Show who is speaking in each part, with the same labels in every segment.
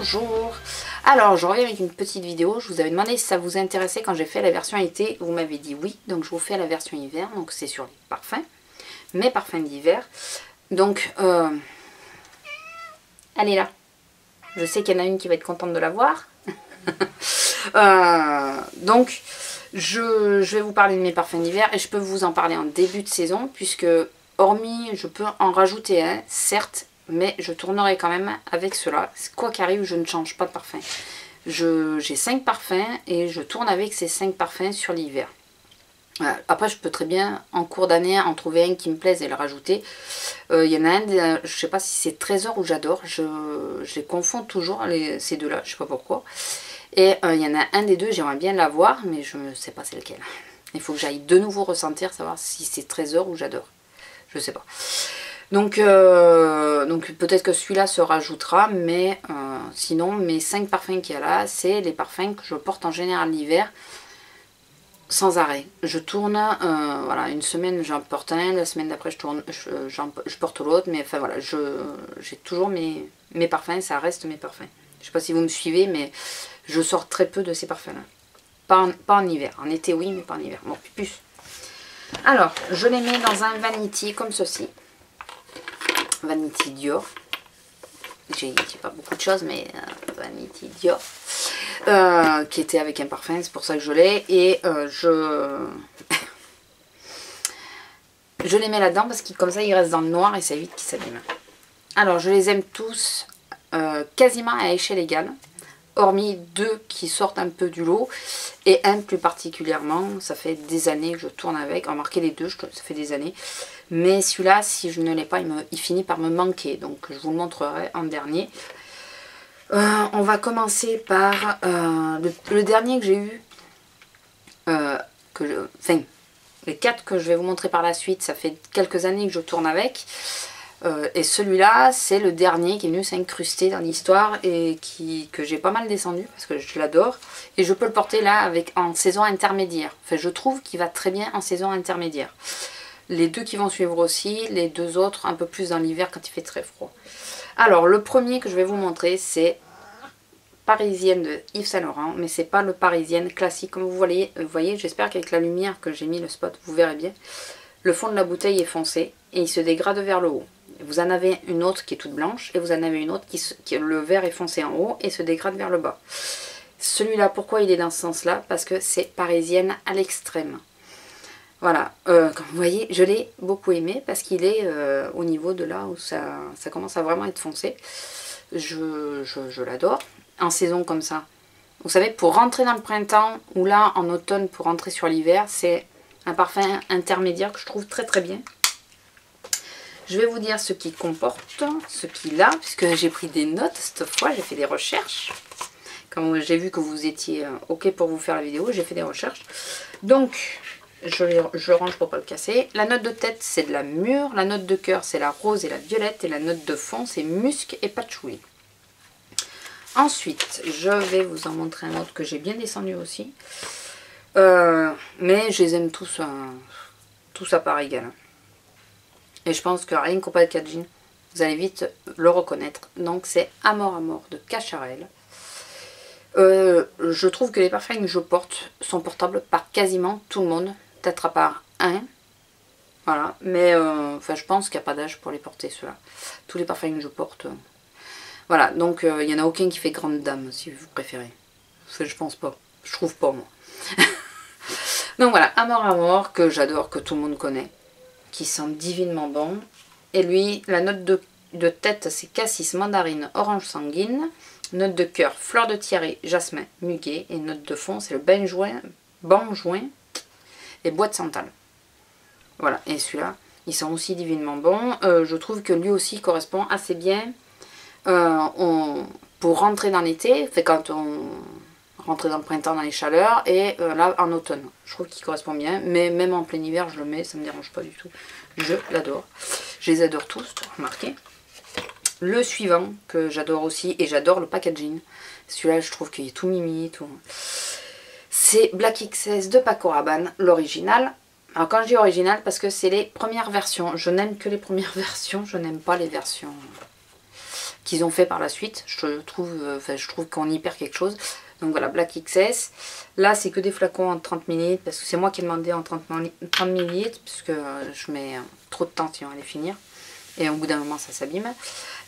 Speaker 1: Bonjour. Alors je reviens avec une petite vidéo. Je vous avais demandé si ça vous intéressait quand j'ai fait la version été. Vous m'avez dit oui, donc je vous fais la version hiver. Donc c'est sur les parfums, mes parfums d'hiver. Donc elle est là. Je sais qu'il y en a une qui va être contente de la voir. Donc je vais vous parler de mes parfums d'hiver et je peux vous en parler en début de saison, puisque hormis je peux en rajouter un, certes, mais je tournerai quand même avec cela. Quoi qu'arrive, je ne change pas de parfum. J'ai 5 parfums et je tourne avec ces 5 parfums sur l'hiver. Après, je peux très bien, en cours d'année, en trouver un qui me plaise et le rajouter. Il y en a un, je ne sais pas si c'est Trésor ou J'adore. Je les confonds toujours, ces deux-là, je ne sais pas pourquoi. Et il y en a un des deux, j'aimerais bien l'avoir, mais je ne sais pas c'est lequel. Il faut que j'aille de nouveau ressentir, savoir si c'est Trésor ou J'adore. Je ne sais pas. Donc peut-être que celui-là se rajoutera, mais sinon mes 5 parfums qu'il y a là, c'est les parfums que je porte en général l'hiver sans arrêt. Je tourne, voilà, une semaine j'en porte un, la semaine d'après je porte l'autre, mais enfin voilà, j'ai toujours mes parfums, ça reste mes parfums. Je sais pas si vous me suivez, mais je sors très peu de ces parfums-là. Pas en hiver, en été oui, mais pas en hiver. Bon, plus. Alors, je les mets dans un vanity comme ceci. Vanity Dior. J'ai pas beaucoup de choses, mais Vanity Dior. Qui était avec un parfum, c'est pour ça que je l'ai. Et je les mets là-dedans parce que comme ça, ils restent dans le noir et ça évite qu'ils s'abîment. Alors, je les aime tous quasiment à échelle égale. Hormis 2 qui sortent un peu du lot. Et un plus particulièrement, ça fait des années que je tourne avec. Remarquez les deux, ça fait des années. Mais celui-là, si je ne l'ai pas, il finit par me manquer. Donc je vous le montrerai en dernier. On va commencer par le dernier que j'ai eu. Enfin, les 4 que je vais vous montrer par la suite, ça fait quelques années que je tourne avec. Et celui-là, c'est le dernier qui est venu s'incruster dans l'histoire et que j'ai pas mal descendu parce que je l'adore. Et je peux le porter là en saison intermédiaire. Enfin, je trouve qu'il va très bien en saison intermédiaire. Les 2 qui vont suivre aussi, les 2 autres un peu plus dans l'hiver quand il fait très froid. Alors, le premier que je vais vous montrer, c'est Parisienne de Yves Saint Laurent. Mais c'est pas le Parisienne classique. Comme vous voyez, j'espère qu'avec la lumière que j'ai mis le spot, vous verrez bien. Le fond de la bouteille est foncé et il se dégrade vers le haut. Vous en avez une autre qui est toute blanche et vous en avez une autre qui le vert est foncé en haut et se dégrade vers le bas. Celui-là, pourquoi il est dans ce sens-là? Parce que c'est Parisienne à l'extrême. Voilà, comme vous voyez, je l'ai beaucoup aimé parce qu'il est au niveau de là où ça commence à vraiment être foncé. Je l'adore. En saison comme ça. Vous savez, pour rentrer dans le printemps ou là en automne pour rentrer sur l'hiver, c'est un parfum intermédiaire que je trouve très très bien. Je vais vous dire ce qu'il comporte, ce qu'il a, puisque j'ai pris des notes cette fois, j'ai fait des recherches. Quand j'ai vu que vous étiez OK pour vous faire la vidéo, j'ai fait des recherches. Donc, je range pour ne pas le casser. La note de tête, c'est de la mûre. La note de cœur, c'est la rose et la violette. Et la note de fond, c'est musc et patchouli. Ensuite, je vais vous en montrer un autre que j'ai bien descendu aussi. Mais je les aime tous à part égale. Et je pense que rien qu'au packaging, vous allez vite le reconnaître. Donc c'est Amor Amor de Cacharel. Je trouve que les parfums que je porte sont portables par quasiment tout le monde. Peut-être à part un. Voilà. Mais enfin, je pense qu'il n'y a pas d'âge pour les porter ceux-là. Tous les parfums que je porte. Voilà. Donc il n'y en a aucun qui fait grande dame si vous préférez. Enfin, je pense pas. Je trouve pas moi. Donc voilà. Amor Amor que j'adore, que tout le monde connaît. Qui sent divinement bon. Et lui, la note de tête, c'est cassis, mandarine, orange sanguine. Note de cœur, fleur de tiare, jasmin, muguet. Et note de fond, c'est le benjoin et bois de santal. Voilà, et celui-là, il sent aussi divinement bon. Je trouve que lui aussi correspond assez bien pour rentrer dans l'été. Fait quand on rentrer dans le printemps, dans les chaleurs, et là en automne. Je trouve qu'il correspond bien, mais même en plein hiver, je le mets, ça me dérange pas du tout. Je l'adore. Je les adore tous, remarquez. Le suivant, que j'adore aussi, et j'adore le packaging. Celui-là, je trouve qu'il est tout mimi, tout. C'est Black XS de Paco Rabanne, l'original. Alors quand je dis original, parce que c'est les premières versions. Je n'aime que les premières versions, je n'aime pas les versions qu'ils ont fait par la suite. Je trouve qu'on y perd quelque chose. Donc voilà, Black XS. Là, c'est que des flacons en 30 ml, parce que c'est moi qui ai demandé en 30 ml, puisque je mets trop de temps si on va les finir. Et au bout d'un moment, ça s'abîme.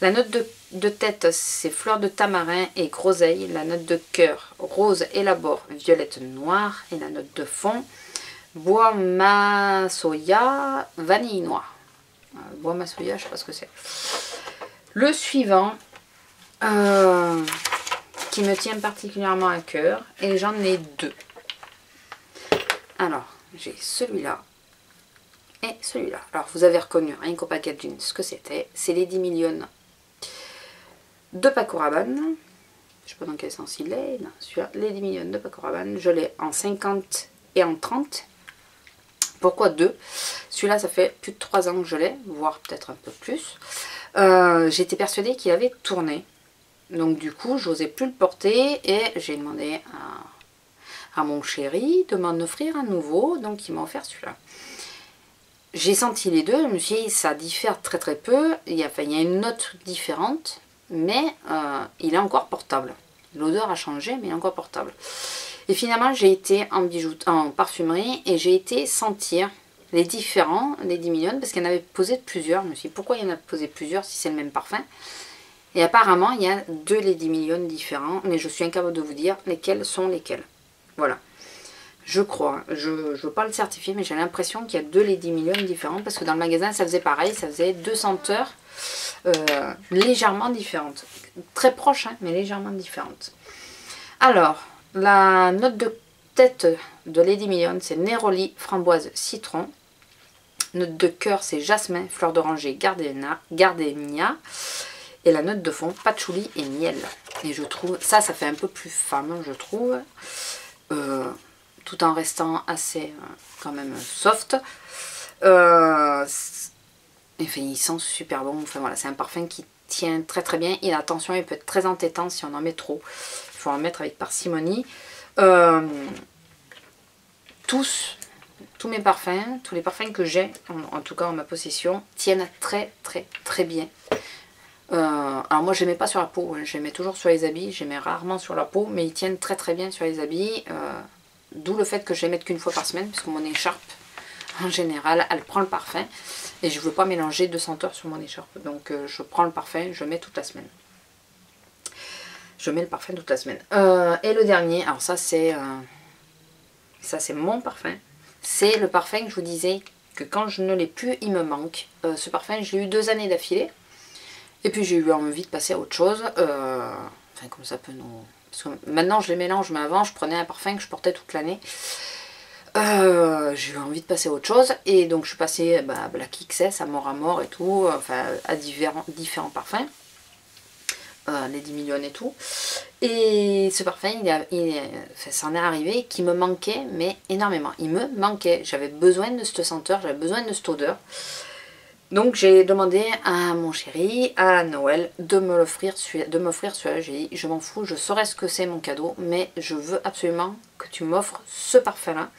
Speaker 1: La note de tête, c'est fleur de tamarin et groseille. La note de cœur, rose élabore, violette noire. Et la note de fond, bois masoya, vanille noire. Bois masoya, je sais pas ce que c'est. Le suivant, qui me tient particulièrement à cœur, et j'en ai deux. Alors, j'ai celui-là et celui-là. Alors, vous avez reconnu, rien qu'au packaging, ce que c'était. C'est les 10 millions de Paco Rabanne. Je sais pas dans quel sens il est. Non, celui-là, les 10 millions de Paco Rabanne. Je l'ai en 50 et en 30. Pourquoi deux? Celui-là, ça fait plus de 3 ans que je l'ai, voire peut-être un peu plus. J'étais persuadée qu'il avait tourné. Donc du coup, j'osais plus le porter et j'ai demandé à mon chéri de m'en offrir un nouveau. Donc il m'a offert celui-là. J'ai senti les deux, je me suis dit ça diffère très très peu. Il y a une note différente, mais il est encore portable. L'odeur a changé, mais il est encore portable. Et finalement, j'ai été en parfumerie et j'ai été sentir les différents, les 10 millions, parce qu'il y en avait posé plusieurs. Je me suis dit pourquoi il y en a posé plusieurs si c'est le même parfum? Et apparemment, il y a deux Lady Million différents, mais je suis incapable de vous dire lesquels sont lesquels. Voilà. Je crois. Je ne veux pas le certifier, mais j'ai l'impression qu'il y a deux Lady Million différents, parce que dans le magasin, ça faisait pareil, ça faisait deux senteurs légèrement différentes. Très proches, hein, mais légèrement différentes. Alors, la note de tête de Lady Million, c'est Neroli, framboise, citron. Note de cœur, c'est jasmin, fleur d'oranger, gardenia. Et la note de fond, patchouli et miel. Et je trouve, ça fait un peu plus femme, je trouve. Tout en restant assez, quand même, soft. Enfin, il sent super bon. Enfin, voilà, c'est un parfum qui tient très très bien. Et attention, il peut être très entêtant si on en met trop. Il faut en mettre avec parcimonie. Tous mes parfums, tous les parfums que j'ai, en tout cas en ma possession, tiennent très très très bien. Alors moi je les mets pas sur la peau, je les mets toujours sur les habits, je les mets rarement sur la peau, mais ils tiennent très très bien sur les habits, d'où le fait que je les mette qu'une fois par semaine, puisque mon écharpe en général elle prend le parfum, et je veux pas mélanger deux senteurs sur mon écharpe, donc je prends le parfum, je mets toute la semaine. Je mets le parfum toute la semaine. Et le dernier, alors ça c'est mon parfum, c'est le parfum que je vous disais que quand je ne l'ai plus, il me manque. Ce parfum, je l'ai eu 2 années d'affilée. Et puis j'ai eu envie de passer à autre chose. Enfin, comme ça peut nous... Parce que maintenant je les mélange, mais avant je prenais un parfum que je portais toute l'année. J'ai eu envie de passer à autre chose. Et donc je suis passée à Black XS, à mort et tout. Enfin, à différents parfums. Les 10 millions et tout. Et ce parfum, ça en est arrivé qui me manquait, mais énormément. Il me manquait. J'avais besoin de cette senteur, j'avais besoin de cette odeur. Donc j'ai demandé à mon chéri, à Noël, de m'offrir celui-là. J'ai dit, je m'en fous, je saurais ce que c'est mon cadeau, mais je veux absolument que tu m'offres ce parfum-là.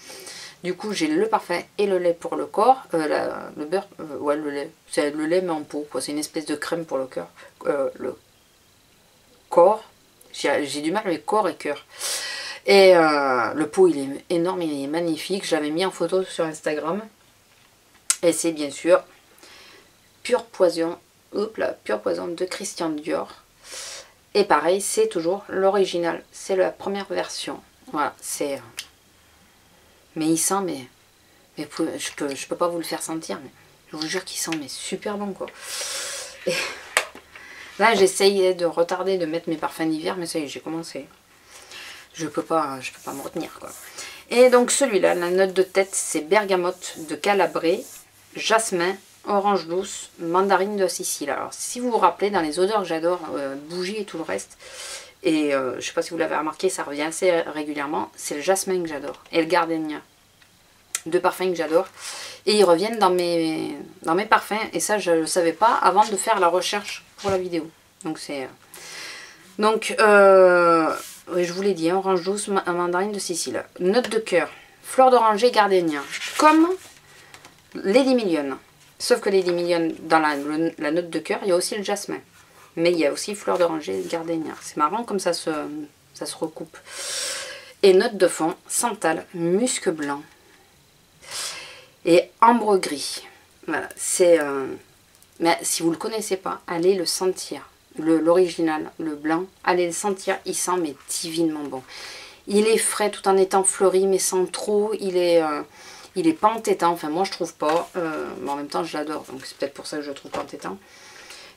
Speaker 1: Du coup, j'ai le parfum et le lait pour le corps. Le beurre, ouais, le lait. C'est le lait mais en pot, quoi. C'est une espèce de crème pour le cœur. Le corps. J'ai du mal avec corps et cœur. Et le pot, il est énorme, il est magnifique. J'avais mis en photo sur Instagram. Et c'est bien sûr... Pur Poison, Pur Poison de Christian Dior. Et pareil, c'est toujours l'original, c'est la première version. Voilà, c'est... Mais il sent, mais je peux pas vous le faire sentir, mais je vous jure qu'il sent mais super bon, quoi. Et là, j'essaye de retarder de mettre mes parfums d'hiver, mais ça y est, j'ai commencé. Je peux pas me retenir, quoi. Et donc celui-là, la note de tête, c'est bergamote de Calabré, jasmin, orange douce, mandarine de Sicile. Alors si vous vous rappelez, dans les odeurs que j'adore, bougie et tout le reste, et je sais pas si vous l'avez remarqué, ça revient assez régulièrement, c'est le jasmin que j'adore, et le gardenia. Deux parfums que j'adore, et ils reviennent dans mes parfums, et ça je le savais pas avant de faire la recherche pour la vidéo. Donc c'est... oui, je vous l'ai dit, hein, orange douce, mandarine de Sicile. Note de cœur, fleur d'oranger, gardenia. Comme Lady Million. Sauf que Lady Million, dans la note de cœur, il y a aussi le jasmin. Mais il y a aussi fleur d'oranger et gardénia. C'est marrant comme ça se recoupe. Et note de fond, santal, musc blanc et ambre gris. Voilà, c'est... mais si vous ne le connaissez pas, allez le sentir. L'original, le blanc, allez le sentir, il sent mais divinement bon. Il est frais tout en étant fleuri mais sans trop, il est pas entêtant, enfin moi je trouve pas, mais en même temps je l'adore, donc c'est peut-être pour ça que je le trouve pas entêtant.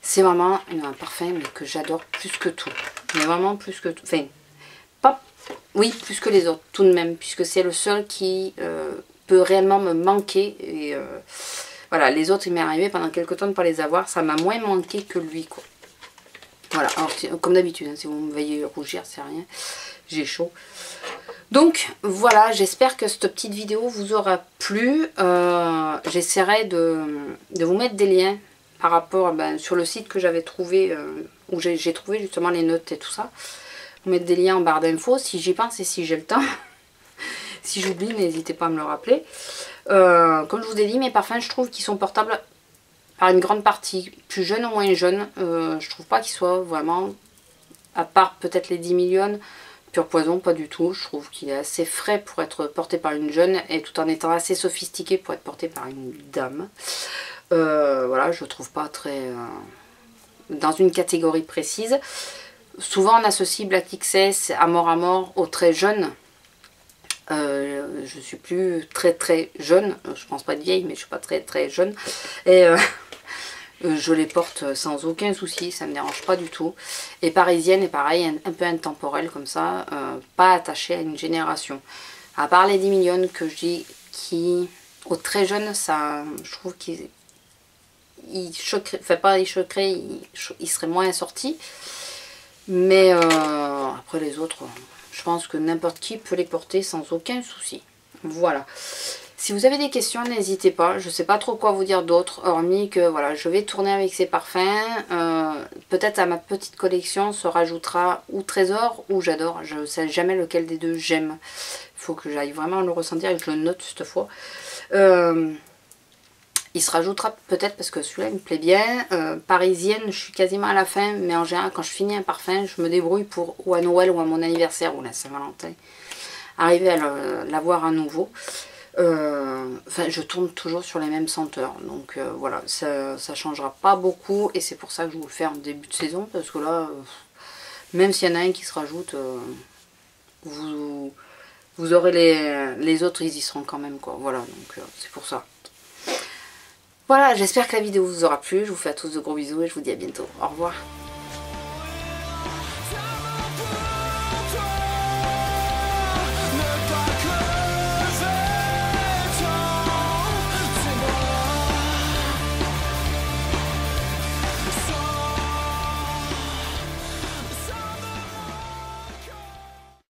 Speaker 1: C'est vraiment un parfum mais que j'adore plus que tout, mais vraiment plus que tout, enfin, pas, oui plus que les autres tout de même, puisque c'est le seul qui peut réellement me manquer, et voilà, les autres il m'est arrivé pendant quelques temps de ne pas les avoir, ça m'a moins manqué que lui quoi. Voilà, alors comme d'habitude, hein, si vous me voyez rougir, c'est rien, j'ai chaud. Donc voilà, j'espère que cette petite vidéo vous aura plu. J'essaierai de vous mettre des liens par rapport sur le site que j'avais trouvé, où j'ai trouvé justement les notes et tout ça. Vous mettre des liens en barre d'infos si j'y pense et si j'ai le temps. Si j'oublie, n'hésitez pas à me le rappeler. Comme je vous ai dit, mes parfums, je trouve qu'ils sont portables par une grande partie, plus jeune ou moins jeune. Je trouve pas qu'ils soient vraiment, à part peut-être les 10 millions, Pur Poison, pas du tout. Je trouve qu'il est assez frais pour être porté par une jeune et tout en étant assez sophistiqué pour être porté par une dame. Voilà, je trouve pas très... dans une catégorie précise. Souvent on associe Black XS à mort aux très jeunes. Je suis plus très jeune, je pense pas être vieille mais je suis pas très jeune, et je les porte sans aucun souci, ça me dérange pas du tout. Et parisienne est pareil, un peu intemporelle comme ça, pas attachée à une génération. À part les 10 millions que je dis, qui aux très jeunes, ça, je trouve qu'ils choqueraient, enfin pas ils choqueraient, ils seraient moins assortis. Mais après les autres, je pense que n'importe qui peut les porter sans aucun souci. Voilà. Si vous avez des questions, n'hésitez pas. Je ne sais pas trop quoi vous dire d'autre, hormis que voilà, je vais tourner avec ces parfums. Peut-être à ma petite collection se rajoutera ou Trésor ou J'adore. Je ne sais jamais lequel des deux j'aime. Il faut que j'aille vraiment le ressentir et que je le note cette fois. Il se rajoutera peut-être parce que celui-là il me plaît bien. Parisienne, je suis quasiment à la fin, mais en général quand je finis un parfum, je me débrouille pour ou à Noël ou à mon anniversaire ou à Saint-Valentin, arriver à l'avoir à nouveau. Enfin, je tourne toujours sur les mêmes senteurs, donc voilà, ça changera pas beaucoup et c'est pour ça que je vous le fais en début de saison, parce que là, même s'il y en a un qui se rajoute, vous aurez les autres, ils y seront quand même quoi. Voilà, donc c'est pour ça. Voilà, j'espère que la vidéo vous aura plu. Je vous fais à tous de gros bisous et je vous dis à bientôt. Au revoir.